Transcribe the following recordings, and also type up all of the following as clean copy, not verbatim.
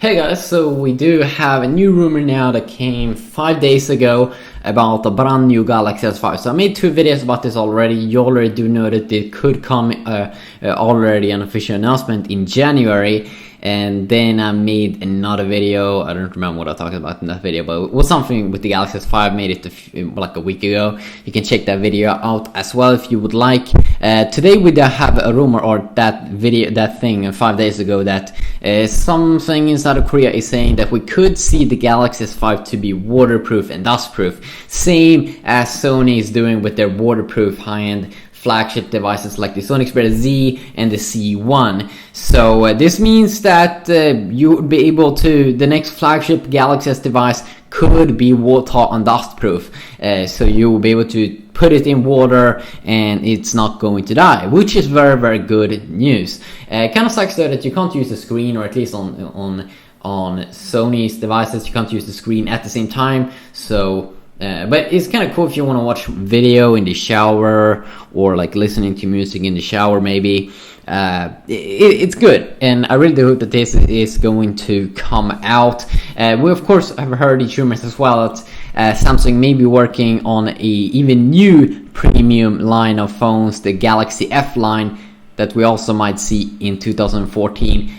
Hey guys, so we do have a new rumor now that came 5 days ago about the brand new Galaxy S5. So I made 2 videos about this already. You already do know that it could come already an official announcement in January. And then I made another video. I don't remember what I talked about in that video, but it was something with the Galaxy S5. I made it like a week ago. You can check that video out as well if you would like. Today we have a rumor, or that thing 5 days ago, that something inside of Korea is saying that we could see the Galaxy S5 to be waterproof and dustproof, same as Sony is doing with their waterproof high-end flagship devices like the Sony Xperia Z and the C1. So this means that you would be able to, the next flagship Galaxy S device could be water and dust proof. So you will be able to put it in water and it's not going to die, which is very, very good news. Kind of sucks though that you can't use the screen, or at least on Sony's devices you can't use the screen at the same time. So but it's kind of cool if you want to watch video in the shower, or like listening to music in the shower maybe. It's good, and I really do hope that this is going to come out. We of course have heard these rumors as well that Samsung may be working on a even new premium line of phones, the Galaxy F line, that we also might see in 2014.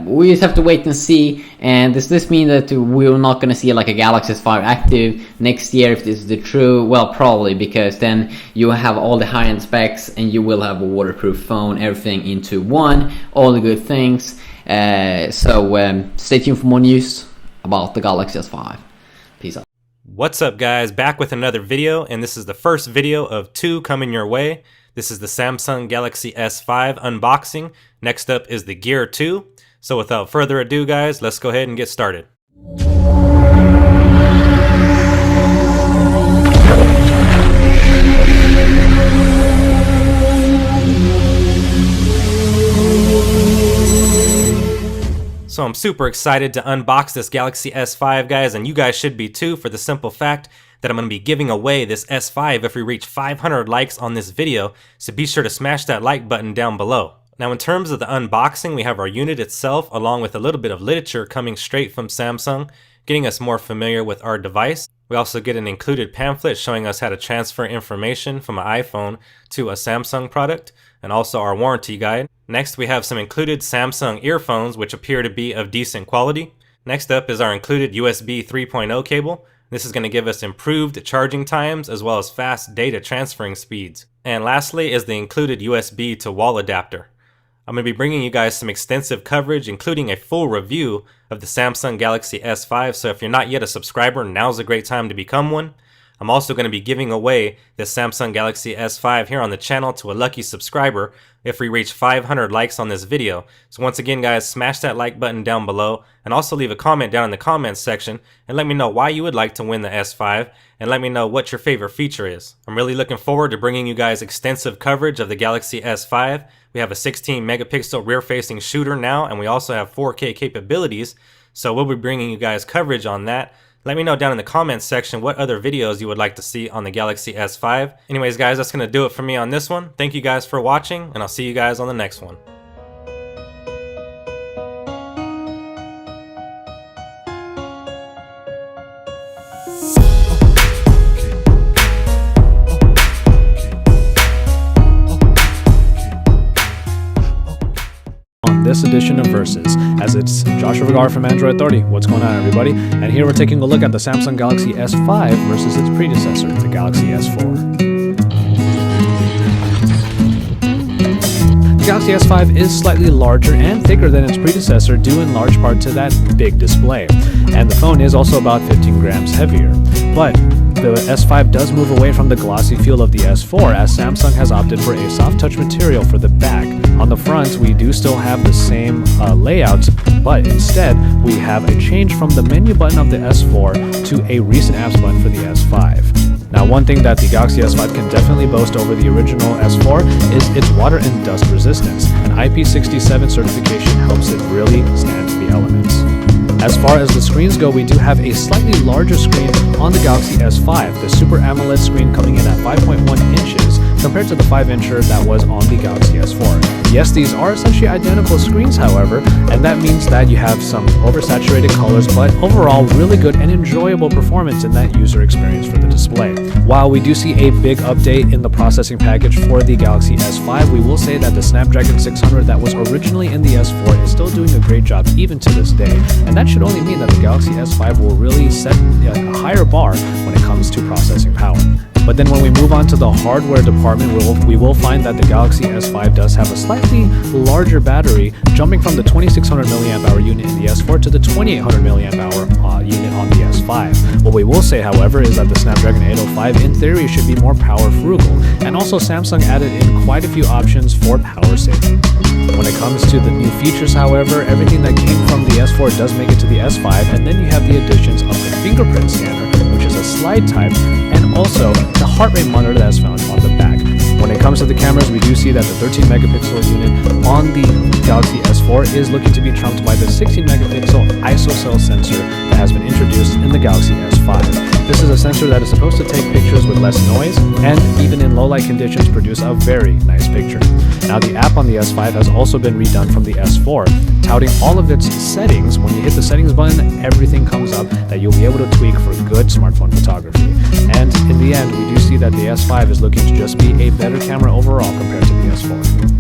We just have to wait and see. And does this mean that we're not going to see like a Galaxy S5 active next year? If this is the true, well, probably, because then you have all the high-end specs and you will have a waterproof phone, everything into one, all the good things. So stay tuned for more news about the Galaxy S5. Peace out. What's up guys, back with another video, and this is the first video of 2 coming your way. This is the Samsung Galaxy S5 unboxing. Next up is the Gear 2. So without further ado guys, let's go ahead and get started. So I'm super excited to unbox this Galaxy S5 guys, and you guys should be too, for the simple fact that I'm going to be giving away this S5 if we reach 500 likes on this video, so be sure to smash that like button down below. Now in terms of the unboxing, we have our unit itself along with a little bit of literature coming straight from Samsung, getting us more familiar with our device. We also get an included pamphlet showing us how to transfer information from an iPhone to a Samsung product, and also our warranty guide. Next we have some included Samsung earphones which appear to be of decent quality. Next up is our included USB 3.0 cable. This is going to give us improved charging times as well as fast data transferring speeds. And lastly is the included USB to wall adapter. I'm going to be bringing you guys some extensive coverage, including a full review of the Samsung Galaxy S5, so if you're not yet a subscriber, now's a great time to become one. I'm also going to be giving away the Samsung Galaxy S5 here on the channel to a lucky subscriber if we reach 500 likes on this video. So once again guys, smash that like button down below, and also leave a comment down in the comments section and let me know why you would like to win the S5, and let me know what your favorite feature is. I'm really looking forward to bringing you guys extensive coverage of the Galaxy S5. We have a 16 megapixel rear facing shooter now, and we also have 4K capabilities, so we'll be bringing you guys coverage on that. Let me know down in the comments section what other videos you would like to see on the Galaxy S5. Anyways guys, that's going to do it for me on this one. Thank you guys for watching, and I'll see you guys on the next one. This edition of Versus, as it's Joshua Vergara from Android Authority. What's going on everybody? And here we're taking a look at the Samsung Galaxy S5 versus its predecessor, the Galaxy S4. The Galaxy S5 is slightly larger and thicker than its predecessor, due in large part to that big display. And the phone is also about 15 grams heavier. But the S5 does move away from the glossy feel of the S4, as Samsung has opted for a soft touch material for the back. On the front, we do still have the same layout, but instead we have a change from the menu button of the S4 to a recent apps button for the S5. Now, one thing that the Galaxy S5 can definitely boast over the original S4 is its water and dust resistance. An IP67 certification helps it really stand the elements. As far as the screens go, we do have a slightly larger screen on the Galaxy S5, the Super AMOLED screen coming in at 5.1 inches, compared to the 5-incher that was on the Galaxy S4. Yes, these are essentially identical screens, however, and that means that you have some oversaturated colors, but overall really good and enjoyable performance in that user experience for the display. While we do see a big update in the processing package for the Galaxy S5, we will say that the Snapdragon 600 that was originally in the S4 is still doing a great job even to this day, and that should only mean that the Galaxy S5 will really set a higher bar when it comes to processing power. But then when we move on to the hardware department, we will find that the Galaxy S5 does have a slightly larger battery, jumping from the 2600 mAh unit in the S4 to the 2800 mAh unit on the S5. What we will say, however, is that the Snapdragon 805 in theory should be more power frugal, and also Samsung added in quite a few options for power saving. When it comes to the new features, however, everything that came from the S4 does make it to the S5, and then you have the additions of the fingerprint scanner, which is a slide type, and also the heart rate monitor that's found on the back. When it comes to the cameras, we do see that the 13 megapixel unit on the Galaxy S4 is looking to be trumped by the 16 megapixel ISOCELL sensor that has been introduced in the Galaxy S5. This is a sensor that is supposed to take pictures with less noise and even in low light conditions produce a very nice picture. Now the app on the S5 has also been redone from the S4, touting all of its settings. When you hit the settings button, everything comes up that you'll be able to tweak for good smartphone photography. And in the end, we do see that the S5 is looking to just be a better camera overall compared to the S4.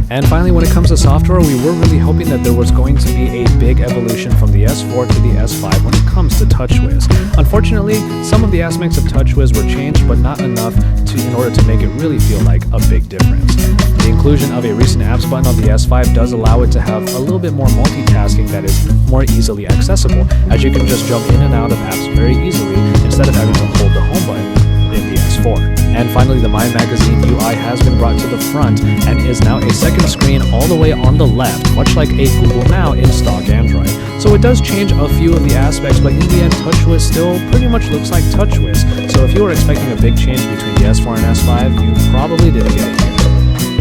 And finally, when it comes to software, we were really hoping that there was going to be a big evolution from the S4 to the S5 when it comes to TouchWiz. Unfortunately, some of the aspects of TouchWiz were changed, but not enough in order to make it really feel like a big difference. The inclusion of a recent apps button on the S5 does allow it to have a little bit more multitasking that is more easily accessible, as you can just jump in and out of apps very easily instead of having to hold the home button in the S4. And finally, the My Magazine UI has been brought to the front and is now a second screen all the way on the left, much like a Google Now in stock Android. So it does change a few of the aspects, but in the end, TouchWiz still pretty much looks like TouchWiz. So if you were expecting a big change between the S4 and S5, you probably didn't get it here.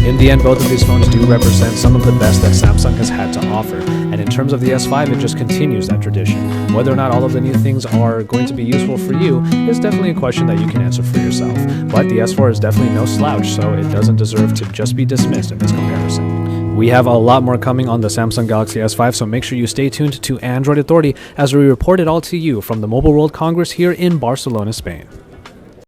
In the end, both of these phones do represent some of the best that Samsung has had to offer, and in terms of the S5, it just continues that tradition. Whether or not all of the new things are going to be useful for you is definitely a question that you can answer for yourself, but the S4 is definitely no slouch, so it doesn't deserve to just be dismissed in this comparison. We have a lot more coming on the Samsung Galaxy S5, so make sure you stay tuned to Android Authority as we report it all to you from the Mobile World Congress here in Barcelona, Spain.